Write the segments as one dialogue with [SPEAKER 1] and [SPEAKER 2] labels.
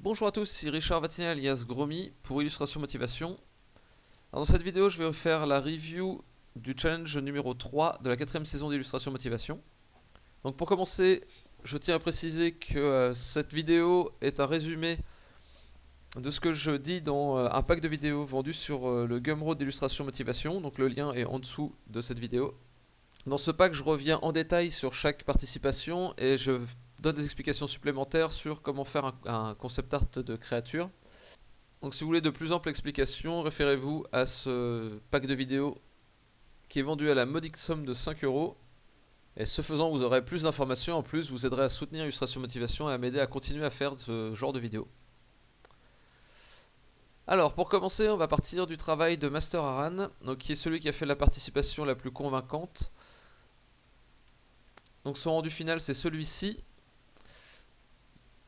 [SPEAKER 1] Bonjour à tous, c'est Richard Vatinet alias Gromy pour Illustration Motivation. Alors dans cette vidéo, je vais faire la review du challenge numéro 3 de la 4ème saison d'Illustration Motivation. Donc pour commencer, je tiens à préciser que cette vidéo est un résumé de ce que je dis dans un pack de vidéos vendu sur le Gumroad d'Illustration Motivation. Donc le lien est en dessous de cette vidéo. Dans ce pack, je reviens en détail sur chaque participation et je donne des explications supplémentaires sur comment faire un concept art de créature. Donc si vous voulez de plus amples explications, référez-vous à ce pack de vidéos qui est vendu à la modique somme de 5 €. Et ce faisant, vous aurez plus d'informations. En plus, vous aiderez à soutenir Illustration Motivation et à m'aider à continuer à faire ce genre de vidéos. Alors, pour commencer, on va partir du travail de Master Aran, donc qui est celui qui a fait la participation la plus convaincante. Donc son rendu final, c'est celui-ci.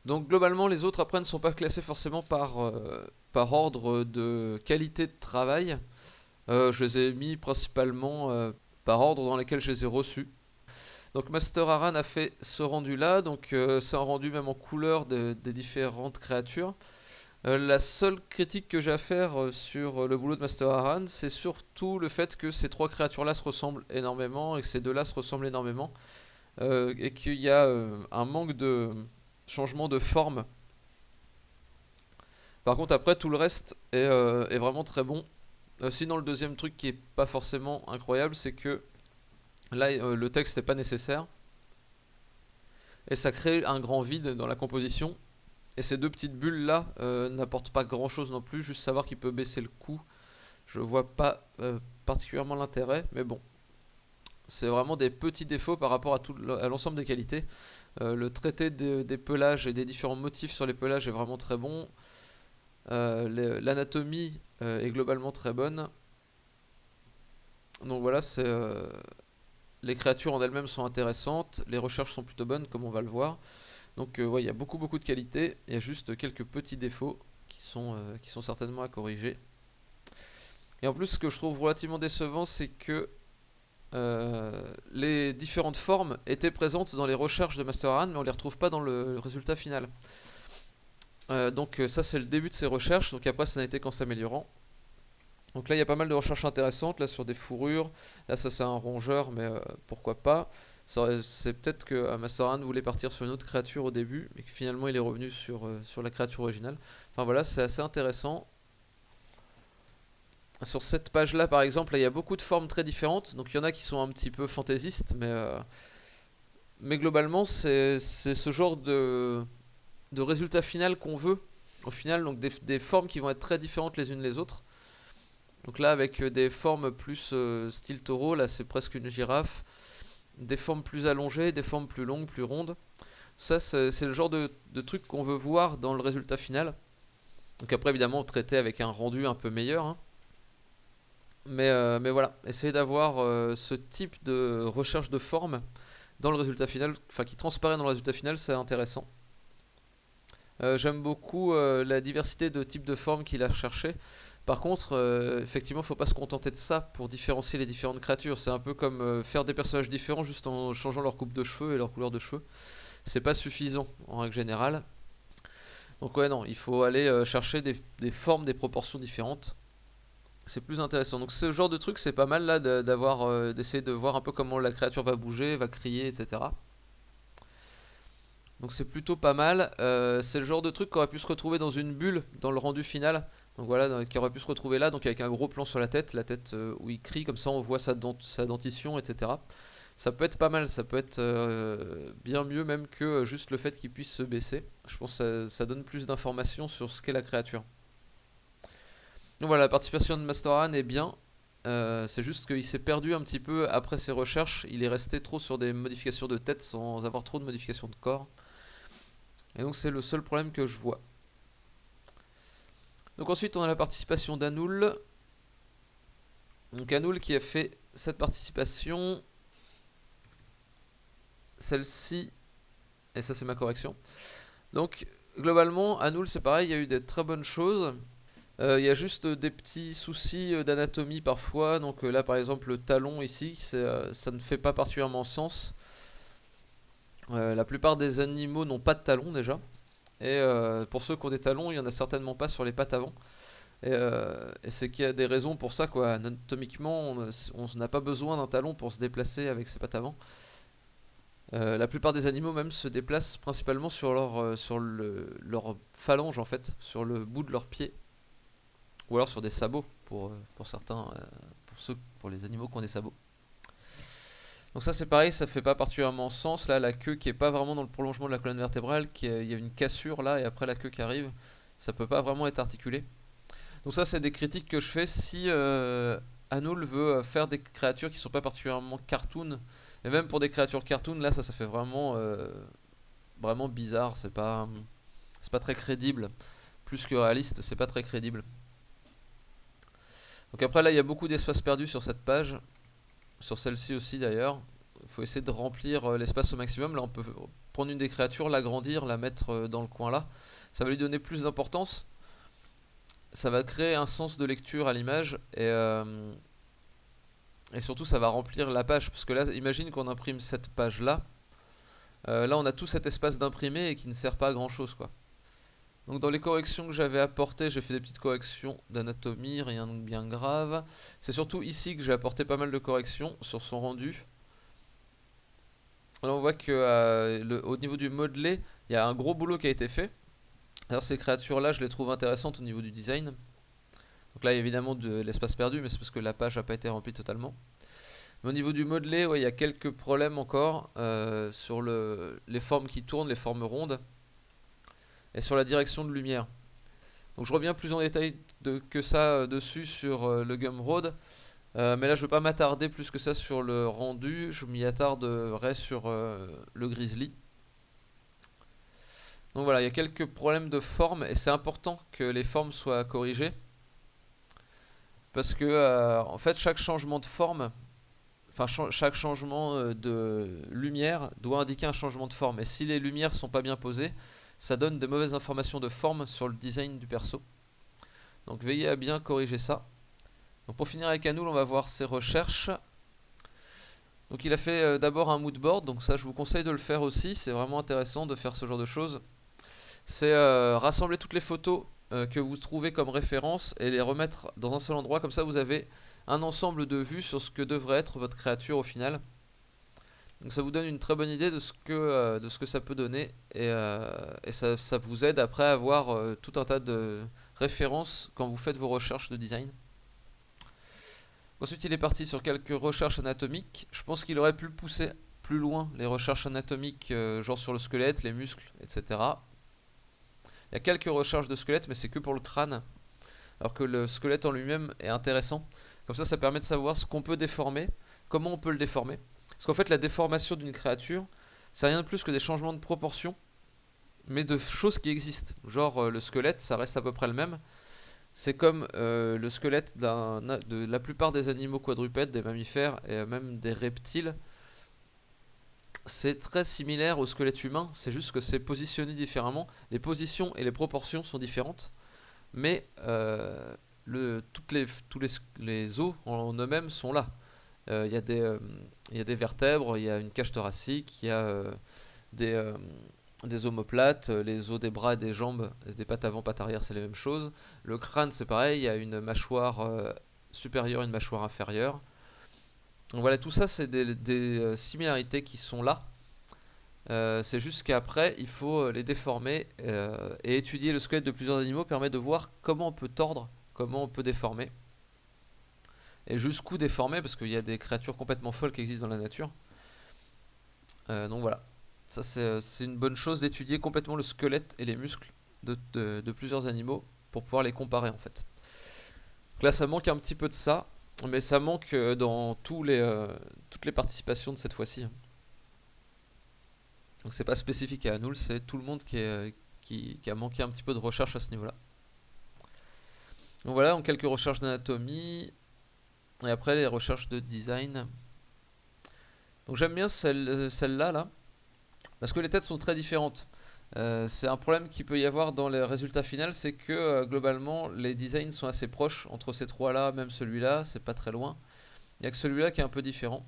[SPEAKER 1] Donc globalement, les autres après ne sont pas classés forcément par ordre de qualité de travail. Je les ai mis principalement par ordre dans lesquels je les ai reçus. Donc Master Aran a fait ce rendu là, donc c'est un rendu même en couleur des différentes créatures. La seule critique que j'ai à faire sur le boulot de Master Aran, c'est surtout le fait que ces trois créatures là se ressemblent énormément et que ces deux là se ressemblent énormément et qu'il y a un manque de changement de forme. Par contre après tout le reste est vraiment très bon. Sinon le deuxième truc qui est pas forcément incroyable, c'est que là le texte n'est pas nécessaire et ça crée un grand vide dans la composition. Et ces deux petites bulles là n'apportent pas grand chose non plus, juste savoir qu'il peut baisser le coût. Je vois pas particulièrement l'intérêt, mais bon. C'est vraiment des petits défauts par rapport à l'ensemble des qualités. Le traité des pelages et des différents motifs sur les pelages est vraiment très bon. L'anatomie est globalement très bonne. Donc voilà, les créatures en elles-mêmes sont intéressantes. Les recherches sont plutôt bonnes, comme on va le voir. Donc ouais, il y a beaucoup de qualités. Il y a juste quelques petits défauts qui sont certainement à corriger. Et en plus, ce que je trouve relativement décevant, c'est que les différentes formes étaient présentes dans les recherches de Master Aran, mais on les retrouve pas dans le résultat final. Donc ça c'est le début de ces recherches, donc après ça n'a été qu'en s'améliorant. Donc là il y a pas mal de recherches intéressantes, là sur des fourrures, là ça c'est un rongeur, mais pourquoi pas. C'est peut-être que Master Aran voulait partir sur une autre créature au début, mais que finalement il est revenu sur la créature originale. Enfin voilà, c'est assez intéressant. Sur cette page là par exemple, il y a beaucoup de formes très différentes, donc il y en a qui sont un petit peu fantaisistes, mais globalement c'est ce genre de résultat final qu'on veut au final, donc des formes qui vont être très différentes les unes les autres. Donc là avec des formes plus style taureau, là c'est presque une girafe, des formes plus allongées, des formes plus longues, plus rondes. Ça c'est le genre de truc qu'on veut voir dans le résultat final. Donc après évidemment traiter avec un rendu un peu meilleur, hein. Mais voilà, essayer d'avoir ce type de recherche de forme dans le résultat final, enfin qui transparaît dans le résultat final, c'est intéressant. J'aime beaucoup la diversité de types de formes qu'il a recherché. Par contre, effectivement, il ne faut pas se contenter de ça pour différencier les différentes créatures. C'est un peu comme faire des personnages différents juste en changeant leur coupe de cheveux et leur couleur de cheveux. C'est pas suffisant en règle générale. Donc ouais, non, il faut aller chercher des formes, des proportions différentes. C'est plus intéressant. Donc ce genre de truc, c'est pas mal là d'essayer de voir un peu comment la créature va bouger, va crier, etc. Donc c'est plutôt pas mal. C'est le genre de truc qui aurait pu se retrouver dans une bulle dans le rendu final. Donc voilà, qui aurait pu se retrouver là, donc avec un gros plan sur la tête où il crie, comme ça on voit sa dentition, etc. Ça peut être pas mal, ça peut être bien mieux même que juste le fait qu'il puisse se baisser. Je pense que ça donne plus d'informations sur ce qu'est la créature. Donc voilà, la participation de Master Aran est bien. C'est juste qu'il s'est perdu un petit peu après ses recherches. Il est resté trop sur des modifications de tête sans avoir trop de modifications de corps. Et donc c'est le seul problème que je vois. Donc ensuite on a la participation d'Anoul. Donc Anoul qui a fait cette participation. Celle-ci. Et ça c'est ma correction. Donc globalement Anoul c'est pareil, il y a eu des très bonnes choses. Il y a juste des petits soucis d'anatomie parfois. Donc là par exemple le talon ici, ça ne fait pas particulièrement sens. La plupart des animaux n'ont pas de talon déjà. Et pour ceux qui ont des talons, il n'y en a certainement pas sur les pattes avant. Et c'est qu'il y a des raisons pour ça, quoi. Anatomiquement, on n'a pas besoin d'un talon pour se déplacer avec ses pattes avant. La plupart des animaux même se déplacent principalement sur leur phalange en fait, sur le bout de leurs pieds, ou alors sur des sabots pour certains, pour les animaux qui ont des sabots. Donc ça c'est pareil, ça fait pas particulièrement sens. Là la queue qui est pas vraiment dans le prolongement de la colonne vertébrale, il y a une cassure là et après la queue qui arrive, ça peut pas vraiment être articulé. Donc ça c'est des critiques que je fais si Anul veut faire des créatures qui sont pas particulièrement cartoon. Et même pour des créatures cartoon, là ça fait vraiment vraiment bizarre, c'est pas très crédible. Plus que réaliste, c'est pas très crédible. Donc après là il y a beaucoup d'espace perdu sur cette page, sur celle-ci aussi d'ailleurs. Il faut essayer de remplir l'espace au maximum. Là on peut prendre une des créatures, l'agrandir, la mettre dans le coin là. Ça va lui donner plus d'importance. Ça va créer un sens de lecture à l'image et surtout ça va remplir la page. Parce que là imagine qu'on imprime cette page là. Là on a tout cet espace d'imprimé et qui ne sert pas à grand chose quoi. Donc dans les corrections que j'avais apportées, j'ai fait des petites corrections d'anatomie, rien de bien grave. C'est surtout ici que j'ai apporté pas mal de corrections sur son rendu. Là on voit que au niveau du modelé, il y a un gros boulot qui a été fait. Alors ces créatures là je les trouve intéressantes au niveau du design. Donc là il y a évidemment de l'espace perdu, mais c'est parce que la page n'a pas été remplie totalement. Mais au niveau du modelé, ouais, il y a quelques problèmes encore sur les formes qui tournent, les formes rondes, et sur la direction de lumière. Donc je reviens plus en détail que ça dessus sur le Gumroad. Mais là je ne veux pas m'attarder plus que ça sur le rendu, je m'y attarderai sur le Grizzly. Donc voilà, il y a quelques problèmes de forme et c'est important que les formes soient corrigées. Parce que en fait chaque changement de forme, enfin chaque changement de lumière doit indiquer un changement de forme. Et si les lumières sont pas bien posées, ça donne de mauvaises informations de forme sur le design du perso. Donc veillez à bien corriger ça. Donc pour finir avec Anul, on va voir ses recherches. Donc il a fait d'abord un moodboard, donc ça je vous conseille de le faire aussi, c'est vraiment intéressant de faire ce genre de choses. C'est rassembler toutes les photos que vous trouvez comme référence et les remettre dans un seul endroit, comme ça vous avez un ensemble de vues sur ce que devrait être votre créature au final. Donc ça vous donne une très bonne idée de ce que ça peut donner et ça vous aide après à avoir tout un tas de références quand vous faites vos recherches de design. Ensuite il est parti sur quelques recherches anatomiques. Je pense qu'il aurait pu pousser plus loin les recherches anatomiques genre sur le squelette, les muscles, etc. Il y a quelques recherches de squelette mais c'est que pour le crâne. Alors que le squelette en lui-même est intéressant. Comme ça permet de savoir ce qu'on peut déformer, comment on peut le déformer. Parce qu'en fait la déformation d'une créature, c'est rien de plus que des changements de proportion, mais de choses qui existent. Genre le squelette, ça reste à peu près le même. C'est comme le squelette de la plupart des animaux quadrupèdes, des mammifères et même des reptiles. C'est très similaire au squelette humain, c'est juste que c'est positionné différemment. Les positions et les proportions sont différentes, mais tous les os en eux-mêmes sont là. Il y a des vertèbres, il y a une cage thoracique, il y a des omoplates, les os des bras et des jambes, des pattes avant, pattes arrière, c'est la même chose. Le crâne, c'est pareil, il y a une mâchoire supérieure et une mâchoire inférieure. Donc voilà, tout ça, c'est des similarités qui sont là. C'est juste qu'après, il faut les déformer et étudier le squelette de plusieurs animaux permet de voir comment on peut tordre, comment on peut déformer. Et jusqu'où déformer, parce qu'il y a des créatures complètement folles qui existent dans la nature. Donc voilà. Ça c'est une bonne chose d'étudier complètement le squelette et les muscles de plusieurs animaux pour pouvoir les comparer en fait. Donc là ça manque un petit peu de ça, mais ça manque dans toutes les participations de cette fois-ci. Donc c'est pas spécifique à Anul, c'est tout le monde qui a manqué un petit peu de recherche à ce niveau-là. Donc voilà, en quelques recherches d'anatomie, et après les recherches de design. Donc j'aime bien celle-là là. Parce que les têtes sont très différentes. C'est un problème qu'il peut y avoir dans les résultats finaux, c'est que globalement les designs sont assez proches entre ces trois là, même celui-là, c'est pas très loin. Il n'y a que celui-là qui est un peu différent.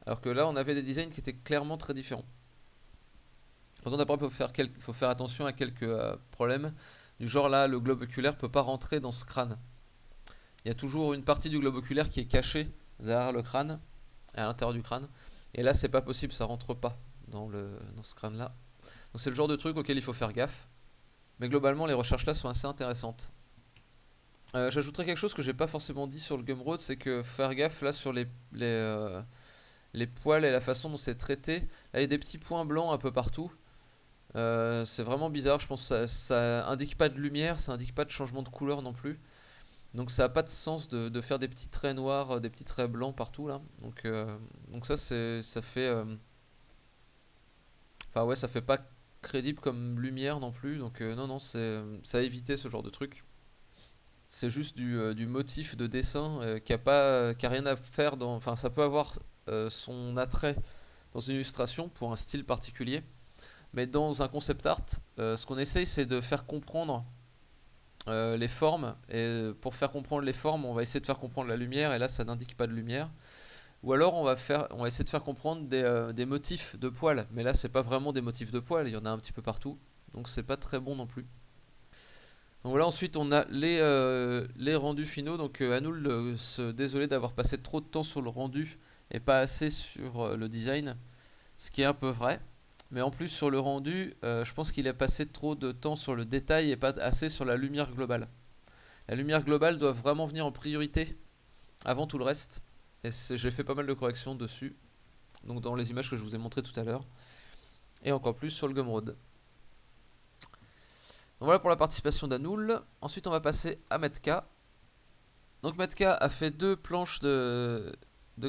[SPEAKER 1] Alors que là on avait des designs qui étaient clairement très différents. Par contre après faut faire attention à quelques problèmes. Du genre là, le globe oculaire peut pas rentrer dans ce crâne. Il y a toujours une partie du globe oculaire qui est cachée derrière le crâne, à l'intérieur du crâne. Et là, c'est pas possible, ça rentre pas dans ce crâne-là. Donc c'est le genre de truc auquel il faut faire gaffe. Mais globalement, les recherches là sont assez intéressantes. J'ajouterais quelque chose que j'ai pas forcément dit sur le Gumroad, c'est que faire gaffe là sur les poils et la façon dont c'est traité. Là, il y a des petits points blancs un peu partout. C'est vraiment bizarre, je pense que ça indique pas de lumière, ça indique pas de changement de couleur non plus. Donc ça n'a pas de sens de faire des petits traits noirs, des petits traits blancs partout là. Donc ça ça fait enfin ouais, ça fait pas crédible comme lumière non plus. Donc non non, c'est à éviter ce genre de truc. C'est juste du motif de dessin qui a rien à faire dans. Enfin, ça peut avoir son attrait dans une illustration pour un style particulier, mais dans un concept art, ce qu'on essaye c'est de faire comprendre les formes, et pour faire comprendre les formes, on va essayer de faire comprendre la lumière, et là ça n'indique pas de lumière. Ou alors on va essayer de faire comprendre des motifs de poils, mais là c'est pas vraiment des motifs de poils, il y en a un petit peu partout, donc c'est pas très bon non plus. Donc voilà, ensuite on a les rendus finaux. Donc Anoul se désolait d'avoir passé trop de temps sur le rendu et pas assez sur le design, ce qui est un peu vrai. Mais en plus sur le rendu, je pense qu'il a passé trop de temps sur le détail et pas assez sur la lumière globale. La lumière globale doit vraiment venir en priorité avant tout le reste. Et j'ai fait pas mal de corrections dessus, donc dans les images que je vous ai montrées tout à l'heure. Et encore plus sur le Gumroad. Donc voilà pour la participation d'Anoul. Ensuite on va passer à Metka. Donc Metka a fait deux planches de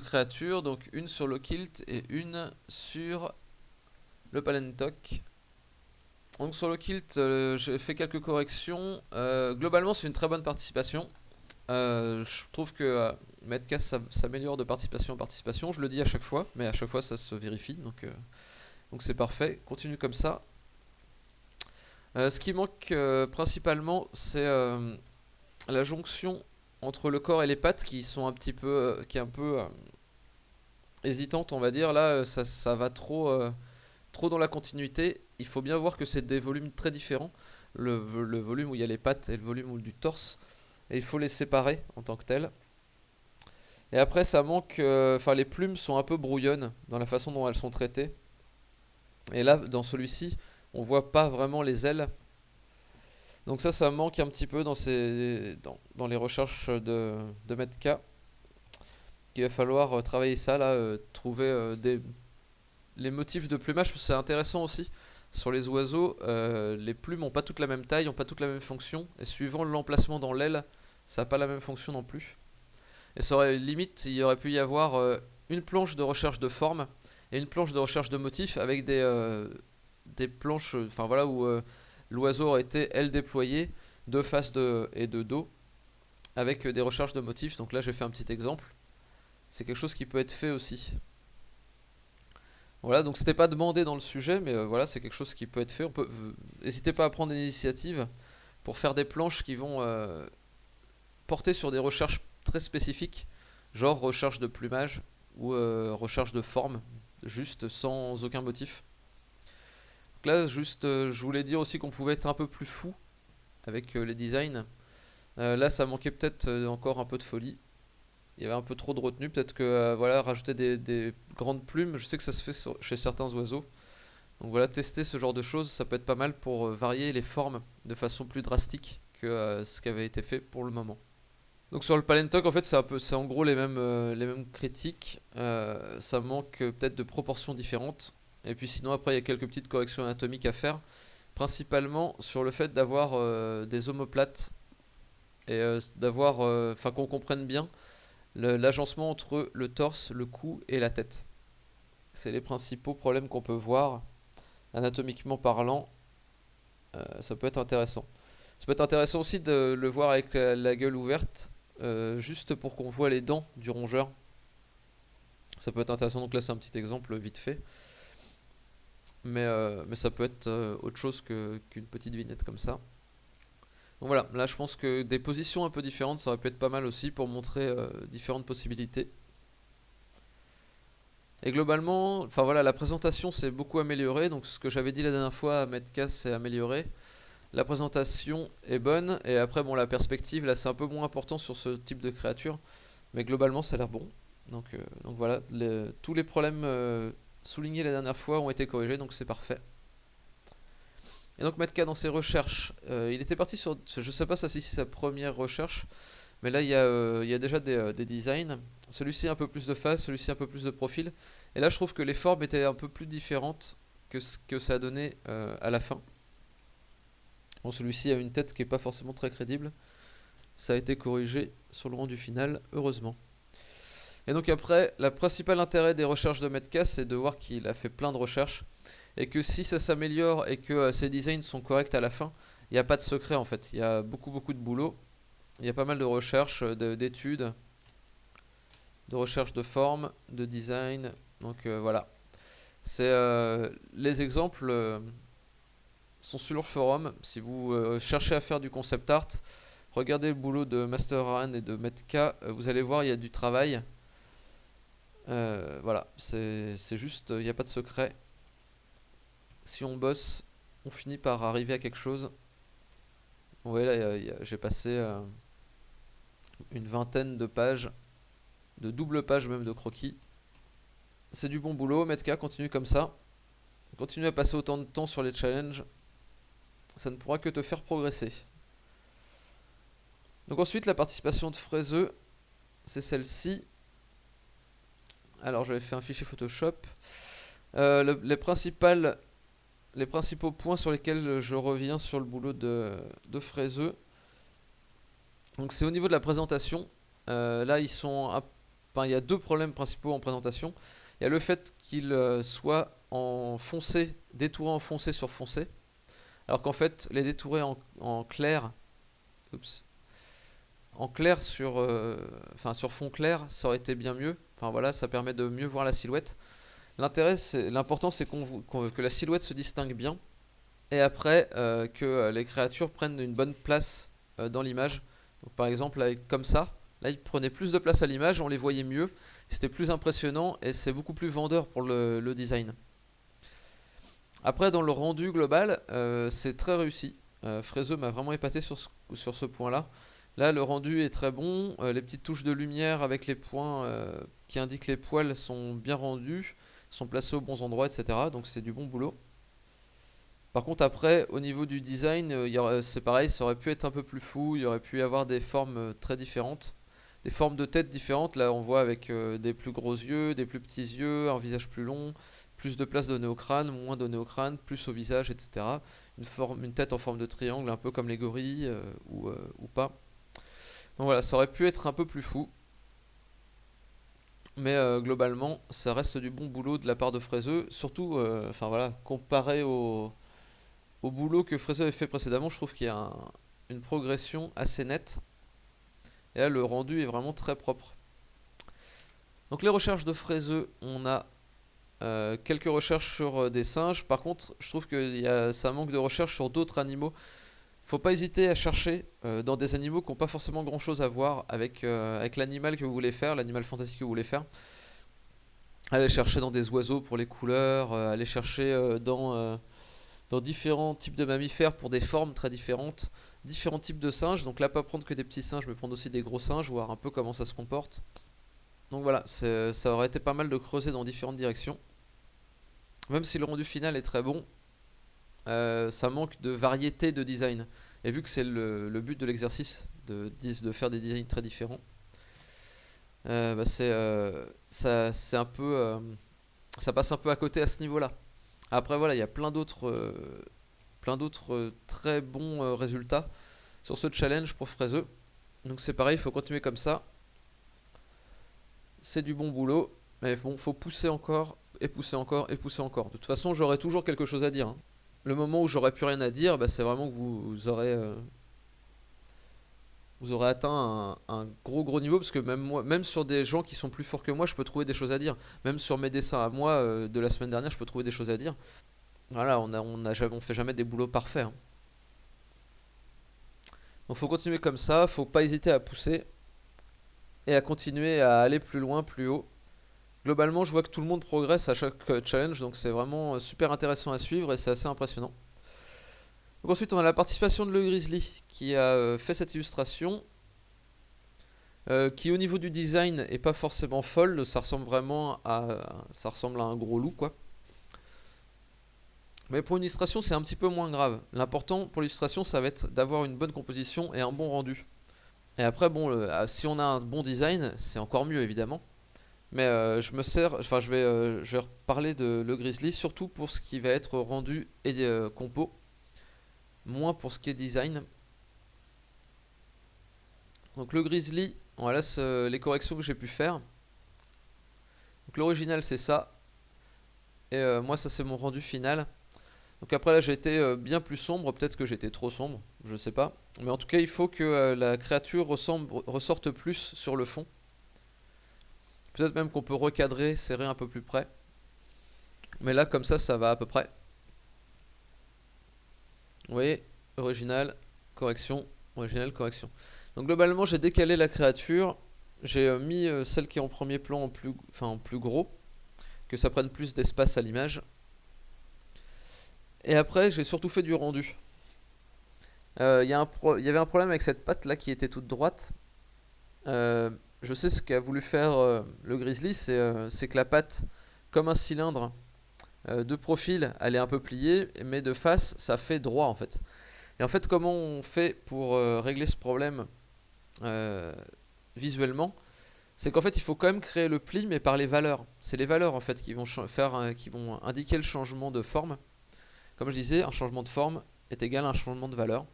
[SPEAKER 1] créatures, donc une sur le kilt et une sur le Palentok. Donc sur le kilt, j'ai fait quelques corrections. Globalement c'est une très bonne participation. Je trouve que Metka s'améliore de participation en participation. Je le dis à chaque fois, mais à chaque fois ça se vérifie. Donc c'est parfait, continue comme ça. Ce qui manque principalement, c'est la jonction entre le corps et les pattes qui sont un petit peu, qui est un peu hésitante, on va dire. Là, ça va trop dans la continuité. Il faut bien voir que c'est des volumes très différents. Le volume où il y a les pattes et le volume du torse. Et il faut les séparer en tant que tel. Et après, ça manque. Enfin, les plumes sont un peu brouillonnes dans la façon dont elles sont traitées. Et là, dans celui-ci, on voit pas vraiment les ailes. Donc ça manque un petit peu dans les recherches de Metka. Il va falloir travailler ça là, trouver les motifs de plumage, parce que c'est intéressant aussi. Sur les oiseaux, les plumes n'ont pas toutes la même taille, n'ont pas toutes la même fonction, et suivant l'emplacement dans l'aile, ça n'a pas la même fonction non plus. Et ça aurait limite, il y aurait pu y avoir une planche de recherche de forme et une planche de recherche de motifs avec des planches, enfin voilà, où l'oiseau aurait été aile déployée, de face et de dos, avec des recherches de motifs. Donc là j'ai fait un petit exemple. C'est quelque chose qui peut être fait aussi. Voilà, donc c'était pas demandé dans le sujet, mais voilà, c'est quelque chose qui peut être fait. N'hésitez pas à prendre des initiatives pour faire des planches qui vont porter sur des recherches très spécifiques, genre recherche de plumage ou recherche de forme, juste sans aucun motif. Donc là, juste, je voulais dire aussi qu'on pouvait être un peu plus fou avec les designs. Là, ça manquait peut-être encore un peu de folie. Il y avait un peu trop de retenue. Peut-être que voilà, rajouter des grandes plumes, je sais que ça se fait chez certains oiseaux. Donc voilà, tester ce genre de choses, ça peut être pas mal pour varier les formes de façon plus drastique que ce qui avait été fait pour le moment. Donc sur le Palentok, en fait, c'est en gros les mêmes critiques. Ça manque peut-être de proportions différentes. Et puis sinon, après, il y a quelques petites corrections anatomiques à faire. Principalement sur le fait d'avoir des omoplates et d'avoir, enfin qu'on comprenne bien l'agencement entre le torse, le cou et la tête. C'est les principaux problèmes qu'on peut voir anatomiquement parlant. Ça peut être intéressant. Ça peut être intéressant aussi de le voir avec la gueule ouverte, juste pour qu'on voit les dents du rongeur. Ça peut être intéressant, donc là c'est un petit exemple vite fait. Mais ça peut être autre chose qu'une petite vignette comme ça. Donc voilà, là je pense que des positions un peu différentes, ça aurait pu être pas mal aussi pour montrer différentes possibilités. Et globalement, enfin voilà, la présentation s'est beaucoup améliorée. Donc ce que j'avais dit la dernière fois, Metcalf s'est amélioré. La présentation est bonne. Et après, bon, la perspective, là, c'est un peu moins important sur ce type de créature. Mais globalement, ça a l'air bon. Donc voilà, tous les problèmes soulignés la dernière fois ont été corrigés. Donc c'est parfait. Et donc Metcalf dans ses recherches, il était parti sur, je sais pas ça si c'est sa première recherche, mais là il y a déjà des designs. Celui-ci un peu plus de face, celui-ci un peu plus de profil. Et là je trouve que les formes étaient un peu plus différentes que ce que ça a donné à la fin. Bon, celui-ci a une tête qui est pas forcément très crédible. Ça a été corrigé sur le rendu final, heureusement. Et donc après, le principal intérêt des recherches de Metcalf, c'est de voir qu'il a fait plein de recherches. Et que si ça s'améliore et que ses designs sont corrects à la fin, il n'y a pas de secret en fait. Il y a beaucoup de boulot. Il y a pas mal de recherches, d'études, de recherches de forme, de design. Donc voilà. Les exemples sont sur leur forum. Si vous cherchez à faire du concept art, regardez le boulot de Master Ryan et de Metka. Vous allez voir, il y a du travail. Voilà, c'est juste, il n'y a pas de secret. Si on bosse, on finit par arriver à quelque chose. Vous voyez là, j'ai passé une vingtaine de pages, de double pages même de croquis. C'est du bon boulot, Metka, continue comme ça. Continue à passer autant de temps sur les challenges. Ça ne pourra que te faire progresser. Donc ensuite, la participation de Fraiseux, c'est celle-ci. Alors j'avais fait un fichier Photoshop. Les principaux points sur lesquels je reviens sur le boulot de Fraiseux. Donc c'est au niveau de la présentation. Là, il y a deux problèmes principaux en présentation. Il y a le fait qu'il soit en foncé, détouré en foncé sur foncé. Alors qu'en fait, les détourés en clair, sur fond clair, ça aurait été bien mieux. Enfin voilà, ça permet de mieux voir la silhouette. L'important, c'est que la silhouette se distingue bien. Et après, que les créatures prennent une bonne place dans l'image. Donc, par exemple, comme ça, là, ils prenaient plus de place à l'image, on les voyait mieux. C'était plus impressionnant et c'est beaucoup plus vendeur pour le design. Après, dans le rendu global, c'est très réussi. Fraiseux m'a vraiment épaté sur ce point-là. Là, le rendu est très bon. Les petites touches de lumière avec les points qui indiquent les poils sont bien rendus, sont placés aux bons endroits, etc. Donc c'est du bon boulot. Par contre, après, au niveau du design, c'est pareil, ça aurait pu être un peu plus fou. Il y aurait pu y avoir des formes très différentes. Des formes de tête différentes. Là, on voit avec des plus gros yeux, des plus petits yeux, un visage plus long, plus de place donnée au crâne, moins donnée au crâne, plus au visage, etc. Une tête en forme de triangle, un peu comme les gorilles ou pas. Donc voilà, ça aurait pu être un peu plus fou. Mais globalement, ça reste du bon boulot de la part de Fraiseux. Surtout, enfin voilà, comparé au boulot que Fraiseux avait fait précédemment, je trouve qu'il y a une progression assez nette. Et là, le rendu est vraiment très propre. Donc les recherches de Fraiseux, on a quelques recherches sur des singes. Par contre, je trouve que ça manque de recherche sur d'autres animaux. Faut pas hésiter à chercher dans des animaux qui n'ont pas forcément grand chose à voir avec l'animal que vous voulez faire, l'animal fantastique que vous voulez faire. Allez chercher dans des oiseaux pour les couleurs, aller chercher dans différents types de mammifères pour des formes très différentes, différents types de singes. Donc là, pas prendre que des petits singes, mais prendre aussi des gros singes, voir un peu comment ça se comporte. Donc voilà, ça aurait été pas mal de creuser dans différentes directions. Même si le rendu final est très bon, ça manque de variété de design. Et vu que c'est le but de l'exercice, de faire des designs très différents, c'est un peu, ça passe un peu à côté à ce niveau-là. Après voilà, il y a plein d'autres très bons résultats sur ce challenge pour Fraiseux. Donc c'est pareil, il faut continuer comme ça. C'est du bon boulot, mais bon, faut pousser encore, et pousser encore, et pousser encore. De toute façon, j'aurai toujours quelque chose à dire, hein. Le moment où j'aurai plus rien à dire, c'est vraiment que vous aurez atteint un gros niveau, parce que même moi, même sur des gens qui sont plus forts que moi, je peux trouver des choses à dire. Même sur mes dessins à moi de la semaine dernière, je peux trouver des choses à dire. Voilà, on fait jamais des boulots parfaits, hein. Donc faut continuer comme ça, faut pas hésiter à pousser et à continuer à aller plus loin, plus haut. Globalement, je vois que tout le monde progresse à chaque challenge, donc c'est vraiment super intéressant à suivre et c'est assez impressionnant. Donc ensuite, on a la participation de Le Grizzly qui a fait cette illustration, qui au niveau du design est pas forcément folle, ça ressemble à un gros loup quoi. Mais pour une illustration, c'est un petit peu moins grave. L'important pour l'illustration, ça va être d'avoir une bonne composition et un bon rendu. Et après, bon, si on a un bon design, c'est encore mieux évidemment. Mais je vais reparler de Le Grizzly, surtout pour ce qui va être rendu et compo, moins pour ce qui est design. Donc Le Grizzly, voilà les corrections que j'ai pu faire. Donc l'original c'est ça, et moi ça c'est mon rendu final. Donc après là j'ai été bien plus sombre, peut-être que j'étais trop sombre, je sais pas. Mais en tout cas il faut que la créature ressorte plus sur le fond. Peut-être même qu'on peut recadrer, serrer un peu plus près. Mais là comme ça va à peu près. Vous voyez, original, correction. Donc globalement j'ai décalé la créature. J'ai mis celle qui est en premier plan en plus gros, que ça prenne plus d'espace à l'image. Et après j'ai surtout fait du rendu. Il y avait un problème avec cette patte là qui était toute droite. Je sais ce qu'a voulu faire le Grizzly, c'est que la patte, comme un cylindre, de profil, elle est un peu pliée, mais de face, ça fait droit en fait. Et en fait, comment on fait pour régler ce problème visuellement? C'est qu'en fait, il faut quand même créer le pli, mais par les valeurs. C'est les valeurs en fait qui vont qui vont indiquer le changement de forme. Comme je disais, un changement de forme est égal à un changement de valeur.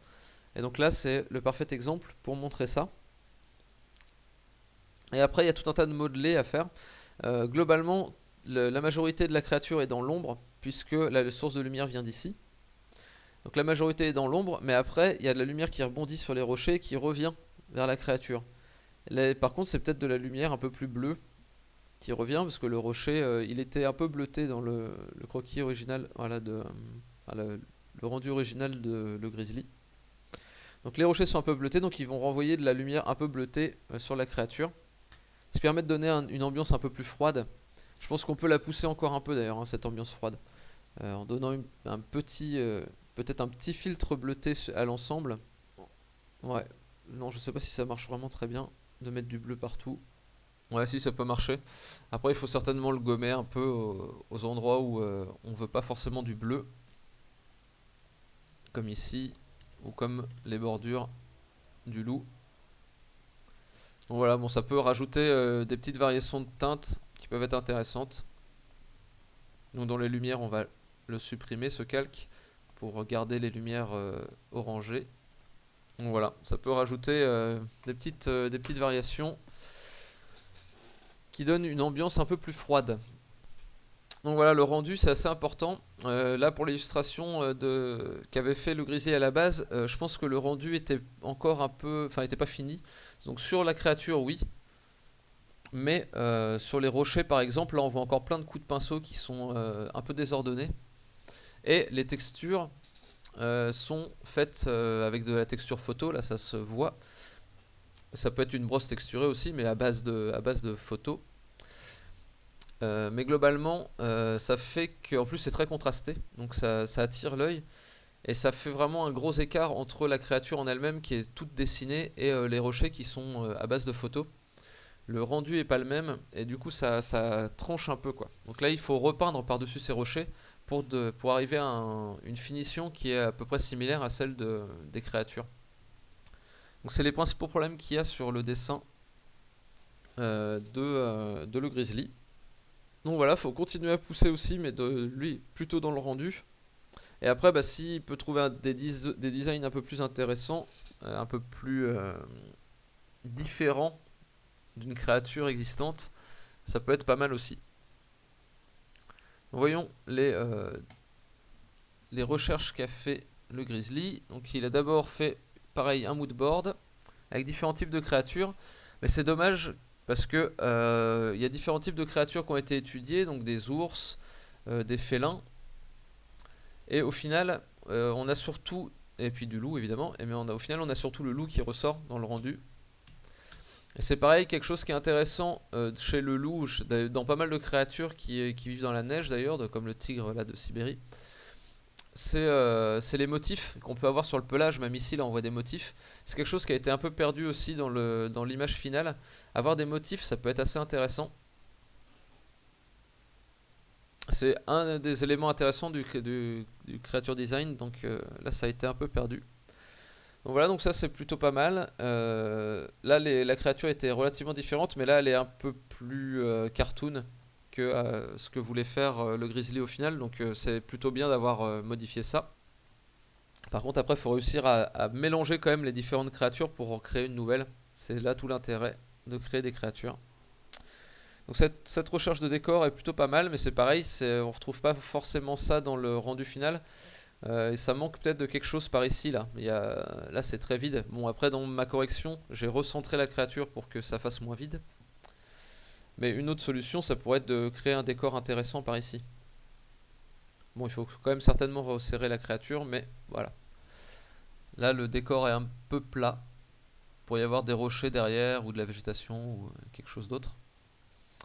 [SPEAKER 1] Et donc là, c'est le parfait exemple pour montrer ça. Et après, il y a tout un tas de modelés à faire. Globalement, la majorité de la créature est dans l'ombre, puisque la source de lumière vient d'ici. Donc la majorité est dans l'ombre, mais après, il y a de la lumière qui rebondit sur les rochers et qui revient vers la créature. Là, par contre, c'est peut-être de la lumière un peu plus bleue qui revient, parce que le rocher, il était un peu bleuté dans le croquis original, voilà, le rendu original de le Grizzly. Donc les rochers sont un peu bleutés, donc ils vont renvoyer de la lumière un peu bleutée sur la créature. Ce qui permet de donner une ambiance un peu plus froide. Je pense qu'on peut la pousser encore un peu d'ailleurs, hein, cette ambiance froide. En donnant peut-être un petit filtre bleuté à l'ensemble. Ouais, non, je sais pas si ça marche vraiment très bien de mettre du bleu partout. Ouais, si, ça peut marcher. Après, il faut certainement le gommer un peu aux endroits où on veut pas forcément du bleu. Comme ici, ou comme les bordures du loup. Donc voilà, bon, ça peut rajouter des petites variations de teintes qui peuvent être intéressantes. Donc dans les lumières, on va le supprimer, ce calque, pour garder les lumières orangées. Donc voilà, ça peut rajouter des petites variations qui donnent une ambiance un peu plus froide. Donc voilà, le rendu c'est assez important. Là pour l'illustration qu'avait fait le Grizzly à la base, je pense que le rendu était encore un peu, enfin était pas fini. Donc sur la créature oui, mais sur les rochers par exemple, là on voit encore plein de coups de pinceau qui sont un peu désordonnés. Et les textures sont faites avec de la texture photo, là ça se voit. Ça peut être une brosse texturée aussi, mais à base de photo. Mais globalement, ça fait qu'en plus c'est très contrasté, donc ça attire l'œil. Et ça fait vraiment un gros écart entre la créature en elle-même qui est toute dessinée et les rochers qui sont à base de photos. Le rendu est pas le même et du coup ça tranche un peu quoi. Donc là il faut repeindre par-dessus ces rochers pour arriver à une finition qui est à peu près similaire à celle des créatures. Donc c'est les principaux problèmes qu'il y a sur le dessin de le Grizzly. Donc voilà, faut continuer à pousser aussi, mais lui plutôt dans le rendu. Et après, bah, s'il peut trouver des designs un peu plus intéressants, un peu plus différents d'une créature existante, ça peut être pas mal aussi. Voyons les recherches qu'a fait le Grizzly. Donc il a d'abord fait pareil un mood board avec différents types de créatures, mais c'est dommage parce que il y a différents types de créatures qui ont été étudiées, donc des ours, des félins, et au final on a surtout, et puis du loup évidemment, mais au final on a surtout le loup qui ressort dans le rendu. Et c'est pareil, quelque chose qui est intéressant chez le loup, dans pas mal de créatures qui vivent dans la neige d'ailleurs, comme le tigre là de Sibérie, c'est les motifs qu'on peut avoir sur le pelage. Même ici là on voit des motifs. C'est quelque chose qui a été un peu perdu aussi dans l'image finale. Avoir des motifs, ça peut être assez intéressant. C'est un des éléments intéressants du creature design, donc là ça a été un peu perdu. Donc voilà, donc ça c'est plutôt pas mal. Là la créature était relativement différente, mais là elle est un peu plus cartoon que ce que voulait faire le Grizzly au final, donc c'est plutôt bien d'avoir modifié ça. Par contre après il faut réussir à mélanger quand même les différentes créatures pour en créer une nouvelle. C'est là tout l'intérêt de créer des créatures. Donc cette recherche de décor est plutôt pas mal, mais c'est pareil, on retrouve pas forcément ça dans le rendu final. Et ça manque peut-être de quelque chose par ici là. Là c'est très vide. Bon après dans ma correction j'ai recentré la créature pour que ça fasse moins vide. Mais une autre solution ça pourrait être de créer un décor intéressant par ici. Bon il faut quand même certainement resserrer la créature, mais voilà. Là le décor est un peu plat. Il pourrait y avoir des rochers derrière ou de la végétation ou quelque chose d'autre.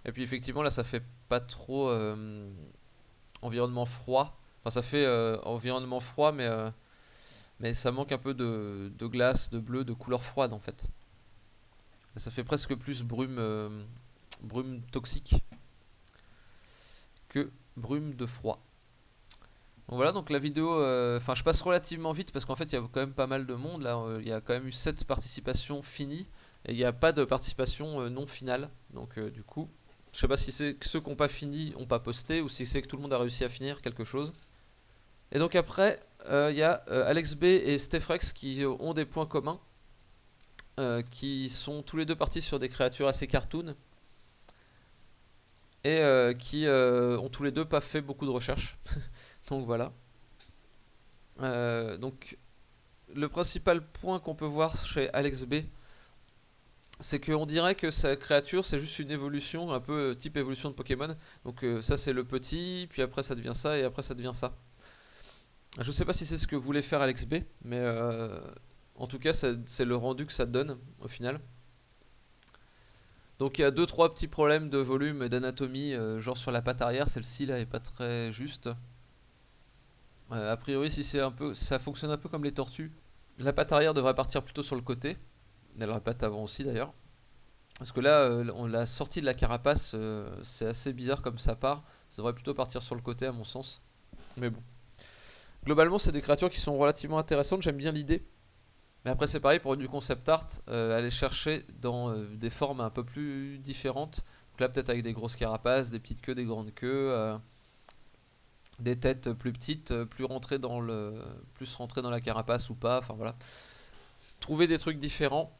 [SPEAKER 1] Et puis effectivement là ça fait pas trop environnement froid. Enfin ça fait environnement froid mais ça manque un peu de glace, de bleu, de couleur froide en fait. Ça fait presque plus brume toxique que brume de froid. Donc voilà, donc la vidéo, enfin je passe relativement vite parce qu'en fait il y a quand même pas mal de monde là, il y a quand même eu 7 participations finies et il n'y a pas de participation non finale. Donc du coup, je sais pas si c'est que ceux qui n'ont pas fini n'ont pas posté ou si c'est que tout le monde a réussi à finir quelque chose. Et donc après, il y a Alex B et Stefrex qui ont des points communs, qui sont tous les deux partis sur des créatures assez cartoon et qui ont tous les deux pas fait beaucoup de recherches. Donc voilà. Donc le principal point qu'on peut voir chez Alex B, c'est qu'on dirait que sa créature c'est juste une évolution, un peu type évolution de Pokémon. Donc ça c'est le petit, puis après ça devient ça, et après ça devient ça. Je sais pas si c'est ce que voulait faire Alex B, mais en tout cas c'est le rendu que ça donne au final. Donc il y a 2-3 petits problèmes de volume et d'anatomie, genre sur la patte arrière, celle-ci là est pas très juste. A priori si c'est un peu, ça fonctionne un peu comme les tortues. La patte arrière devrait partir plutôt sur le côté, et la patte avant aussi d'ailleurs. Parce que là, on l'a sorti de la carapace, c'est assez bizarre comme ça part. Ça devrait plutôt partir sur le côté à mon sens. Mais bon. Globalement, c'est des créatures qui sont relativement intéressantes, j'aime bien l'idée. Mais après, c'est pareil pour du concept art, aller chercher dans des formes un peu plus différentes. Donc là, peut-être avec des grosses carapaces, des petites queues, des grandes queues, des têtes plus petites, plus rentrées dans la carapace ou pas. Enfin voilà. Trouver des trucs différents,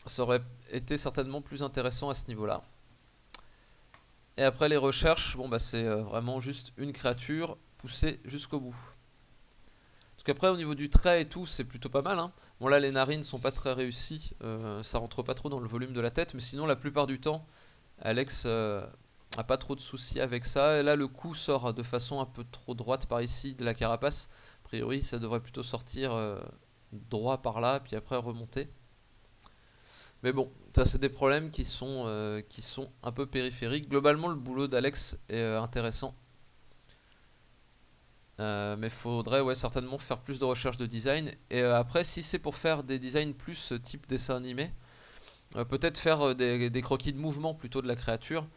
[SPEAKER 1] ça aurait été certainement plus intéressant à ce niveau-là. Et après les recherches, bon bah c'est vraiment juste une créature poussée jusqu'au bout. Donc après au niveau du trait et tout c'est plutôt pas mal hein. Bon là les narines sont pas très réussies, ça rentre pas trop dans le volume de la tête, mais sinon la plupart du temps Alex a pas trop de soucis avec ça. Et là le cou sort de façon un peu trop droite par ici de la carapace. A priori ça devrait plutôt sortir droit par là puis après remonter. Mais bon, ça c'est des problèmes qui sont un peu périphériques. Globalement le boulot d'Alex est intéressant. Mais faudrait ouais, certainement faire plus de recherche de design. Et après, si c'est pour faire des designs plus type dessin animé, peut-être faire des croquis de mouvement plutôt de la créature.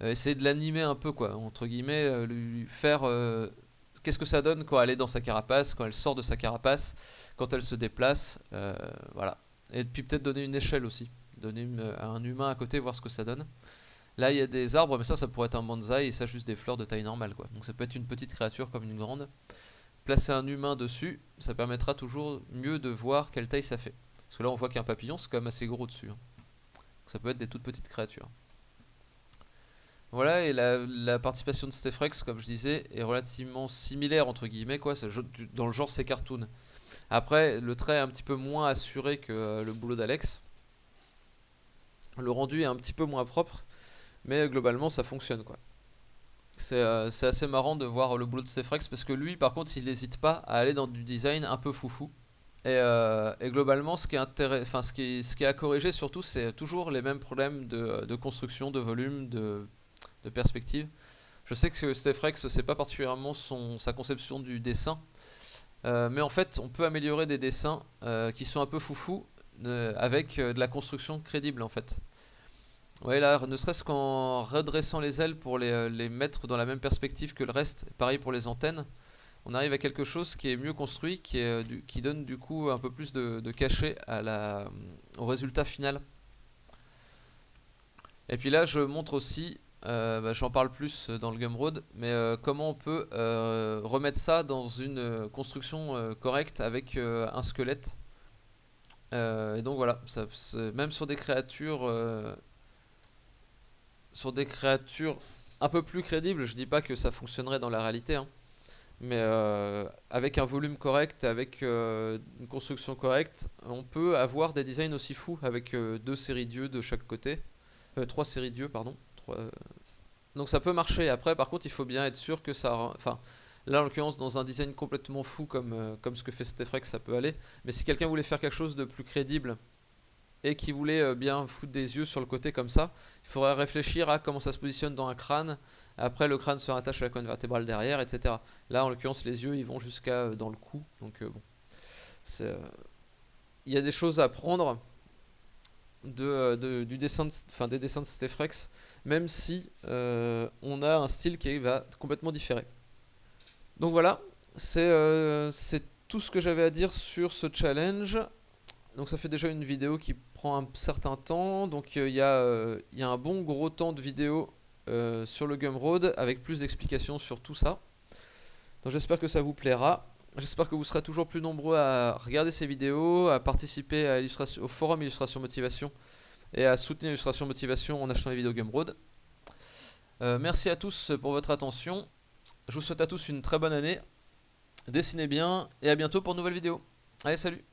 [SPEAKER 1] Essayer de l'animer un peu, quoi, entre guillemets, lui faire qu'est-ce que ça donne quand elle est dans sa carapace, quand elle sort de sa carapace, quand elle se déplace. Voilà. Et puis peut-être donner une échelle aussi. Donner à un humain à côté, voir ce que ça donne. Là il y a des arbres, mais ça pourrait être un bonsaï et ça juste des fleurs de taille normale quoi. Donc ça peut être une petite créature comme une grande. Placer un humain dessus, ça permettra toujours mieux de voir quelle taille ça fait. Parce que là on voit qu'un papillon c'est quand même assez gros dessus. Donc ça peut être des toutes petites créatures. Voilà, et la participation de Stefrex, comme je disais, est relativement similaire entre guillemets quoi. Dans le genre c'est cartoon. Après le trait est un petit peu moins assuré que le boulot d'Alex. Le rendu est un petit peu moins propre. Mais globalement ça fonctionne quoi. C'est assez marrant de voir le boulot de Stefrex parce que lui par contre il n'hésite pas à aller dans du design un peu foufou. Et globalement, ce qui est à corriger surtout, c'est toujours les mêmes problèmes de construction, de volume, de perspective. Je sais que Stefrex, c'est pas particulièrement sa conception du dessin, mais en fait, on peut améliorer des dessins qui sont un peu foufou avec de la construction crédible en fait. Ouais, là, ne serait-ce qu'en redressant les ailes pour les mettre dans la même perspective que le reste, pareil pour les antennes, on arrive à quelque chose qui est mieux construit, qui donne du coup un peu plus de cachet au résultat final. Et puis là, je montre aussi, j'en parle plus dans le Gumroad, mais comment on peut remettre ça dans une construction correcte avec un squelette. Et donc voilà, même sur des créatures un peu plus crédibles, je dis pas que ça fonctionnerait dans la réalité, hein, mais avec un volume correct, avec une construction correcte, on peut avoir des designs aussi fous avec deux séries d'yeux de chaque côté. Trois séries d'yeux, pardon. Donc ça peut marcher. Après, par contre, il faut bien être sûr que enfin, là, en l'occurrence, dans un design complètement fou comme ce que fait Stefrex, ça peut aller. Mais si quelqu'un voulait faire quelque chose de plus crédible et qui voulait bien foutre des yeux sur le côté comme ça, il faudrait réfléchir à comment ça se positionne dans un crâne. Après, le crâne se rattache à la colonne vertébrale derrière, etc. Là, en l'occurrence, les yeux, ils vont jusqu'à dans le cou. Donc bon, il y a des choses à prendre du dessin des dessins de Stefrex, même si on a un style qui va complètement différer. Donc voilà, c'est tout ce que j'avais à dire sur ce challenge. Donc ça fait déjà une vidéo qui prend un certain temps, donc il y a un bon gros temps de vidéo sur le Gumroad avec plus d'explications sur tout ça. Donc j'espère que ça vous plaira. J'espère que vous serez toujours plus nombreux à regarder ces vidéos, à participer au forum Illustration Motivation et à soutenir Illustration Motivation en achetant les vidéos Gumroad. Merci à tous pour votre attention. Je vous souhaite à tous une très bonne année. Dessinez bien et à bientôt pour de nouvelles vidéos. Allez, salut!